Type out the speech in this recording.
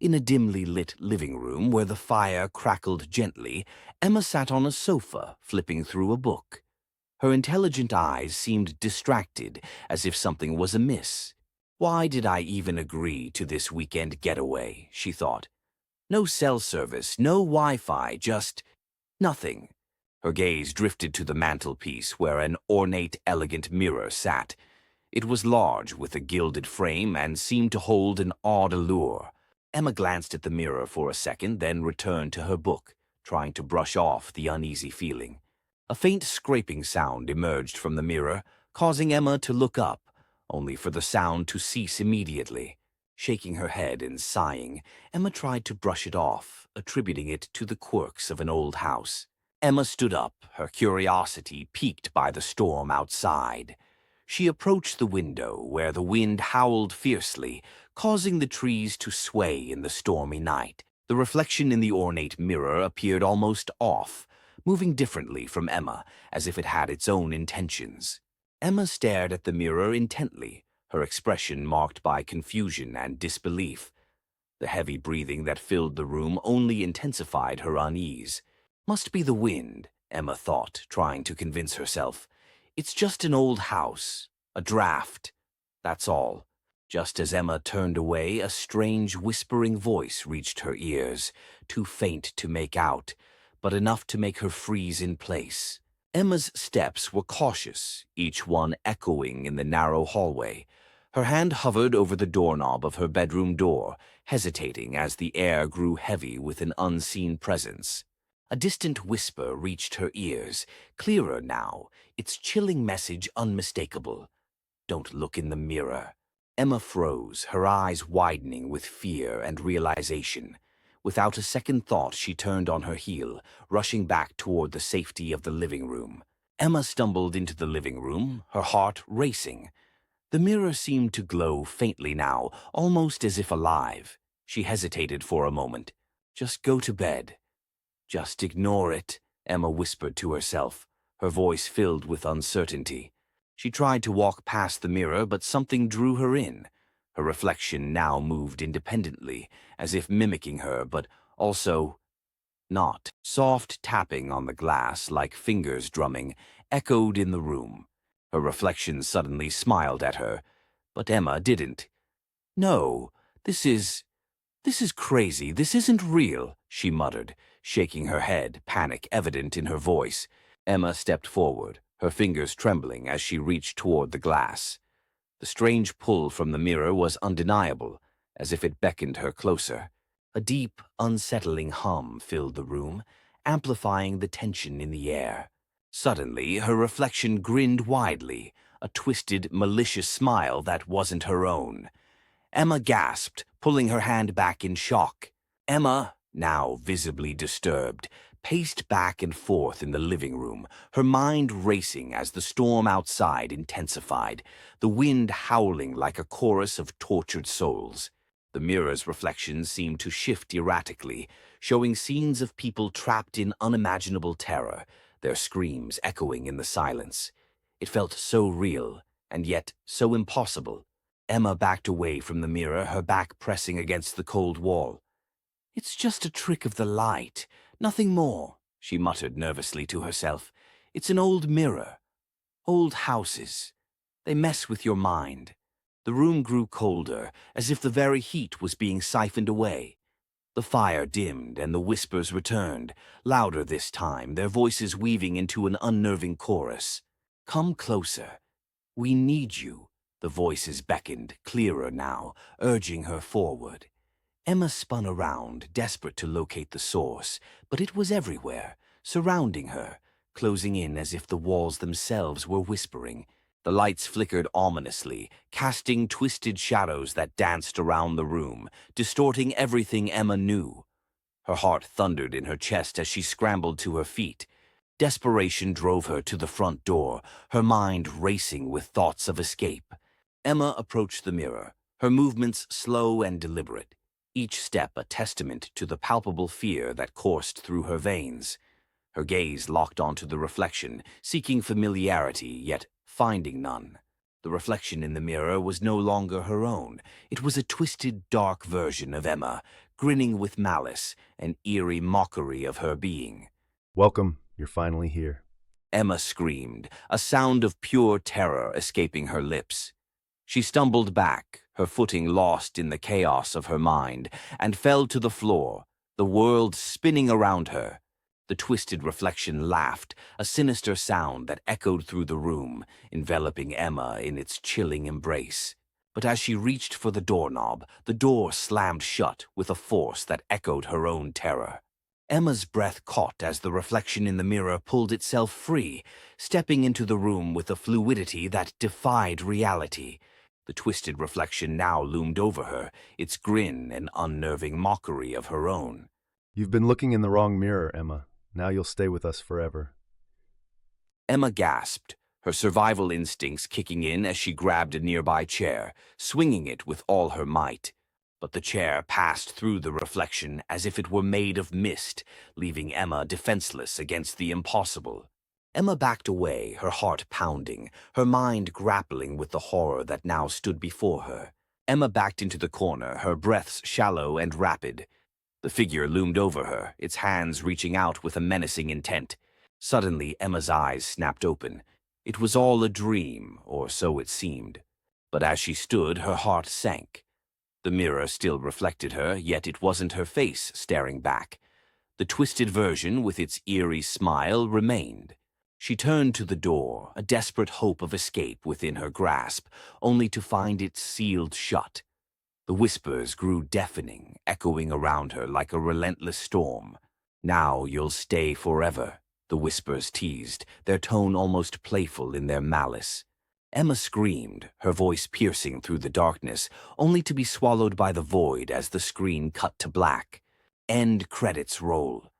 In a dimly lit living room where the fire crackled gently, Emma sat on a sofa, flipping through a book. Her intelligent eyes seemed distracted, as if something was amiss. Why did I even agree to this weekend getaway, she thought. No cell service, no Wi-Fi, just nothing. Her gaze drifted to the mantelpiece where an ornate, elegant mirror sat. It was large, with a gilded frame, and seemed to hold an odd allure. Emma glanced at the mirror for a second, then returned to her book, trying to brush off the uneasy feeling. A faint scraping sound emerged from the mirror, causing Emma to look up, only for the sound to cease immediately. Shaking her head and sighing, Emma tried to brush it off, attributing it to the quirks of an old house. Emma stood up, her curiosity piqued by the storm outside. She approached the window, where the wind howled fiercely, causing the trees to sway in the stormy night. The reflection in the ornate mirror appeared almost off, moving differently from Emma, as if it had its own intentions. Emma stared at the mirror intently, her expression marked by confusion and disbelief. The heavy breathing that filled the room only intensified her unease. Must be the wind, Emma thought, trying to convince herself. It's just an old house, a draft. That's all. Just as Emma turned away, a strange whispering voice reached her ears, too faint to make out, but enough to make her freeze in place. Emma's steps were cautious, each one echoing in the narrow hallway. Her hand hovered over the doorknob of her bedroom door, hesitating as the air grew heavy with an unseen presence. A distant whisper reached her ears, clearer now, its chilling message unmistakable. Don't look in the mirror. Emma froze, her eyes widening with fear and realization. Without a second thought, she turned on her heel, rushing back toward the safety of the living room. Emma stumbled into the living room, her heart racing. The mirror seemed to glow faintly now, almost as if alive. She hesitated for a moment. Just go to bed. Just ignore it, Emma whispered to herself, her voice filled with uncertainty. She tried to walk past the mirror, but something drew her in. Her reflection now moved independently, as if mimicking her, but also not. Soft tapping on the glass, like fingers drumming, echoed in the room. Her reflection suddenly smiled at her, but Emma didn't. No, this is crazy. This isn't real, she muttered, shaking her head, panic evident in her voice. Emma stepped forward, her fingers trembling as she reached toward the glass. The strange pull from the mirror was undeniable, as if it beckoned her closer. A deep, unsettling hum filled the room, amplifying the tension in the air. Suddenly, her reflection grinned widely, a twisted, malicious smile that wasn't her own. Emma gasped, pulling her hand back in shock. Emma, now visibly disturbed, paced back and forth in the living room, her mind racing as the storm outside intensified, the wind howling like a chorus of tortured souls. The mirror's reflections seemed to shift erratically, showing scenes of people trapped in unimaginable terror, their screams echoing in the silence. It felt so real, and yet so impossible. Emma backed away from the mirror, her back pressing against the cold wall. It's just a trick of the light, nothing more, she muttered nervously to herself. It's an old mirror. Old houses. They mess with your mind. The room grew colder, as if the very heat was being siphoned away. The fire dimmed and the whispers returned, louder this time, their voices weaving into an unnerving chorus. Come closer. We need you. The voices beckoned, clearer now, urging her forward. Emma spun around, desperate to locate the source, but it was everywhere, surrounding her, closing in as if the walls themselves were whispering. The lights flickered ominously, casting twisted shadows that danced around the room, distorting everything Emma knew. Her heart thundered in her chest as she scrambled to her feet. Desperation drove her to the front door, her mind racing with thoughts of escape. Emma approached the mirror, her movements slow and deliberate, each step a testament to the palpable fear that coursed through her veins. Her gaze locked onto the reflection, seeking familiarity, yet finding none. The reflection in the mirror was no longer her own. It was a twisted, dark version of Emma, grinning with malice, an eerie mockery of her being. Welcome, you're finally here. Emma screamed, a sound of pure terror escaping her lips. She stumbled back, her footing lost in the chaos of her mind, and fell to the floor, the world spinning around her. The twisted reflection laughed, a sinister sound that echoed through the room, enveloping Emma in its chilling embrace. But as she reached for the doorknob, the door slammed shut with a force that echoed her own terror. Emma's breath caught as the reflection in the mirror pulled itself free, stepping into the room with a fluidity that defied reality. The twisted reflection now loomed over her, its grin an unnerving mockery of her own. You've been looking in the wrong mirror, Emma. Now you'll stay with us forever. Emma gasped, her survival instincts kicking in as she grabbed a nearby chair, swinging it with all her might. But the chair passed through the reflection as if it were made of mist, leaving Emma defenseless against the impossible. Emma backed away, her heart pounding, her mind grappling with the horror that now stood before her. Emma backed into the corner, her breaths shallow and rapid. The figure loomed over her, its hands reaching out with a menacing intent. Suddenly, Emma's eyes snapped open. It was all a dream, or so it seemed. But as she stood, her heart sank. The mirror still reflected her, yet it wasn't her face staring back. The twisted version, with its eerie smile, remained. She turned to the door, a desperate hope of escape within her grasp, only to find it sealed shut. The whispers grew deafening, echoing around her like a relentless storm. "Now you'll stay forever," the whispers teased, their tone almost playful in their malice. Emma screamed, her voice piercing through the darkness, only to be swallowed by the void as the screen cut to black. End credits roll.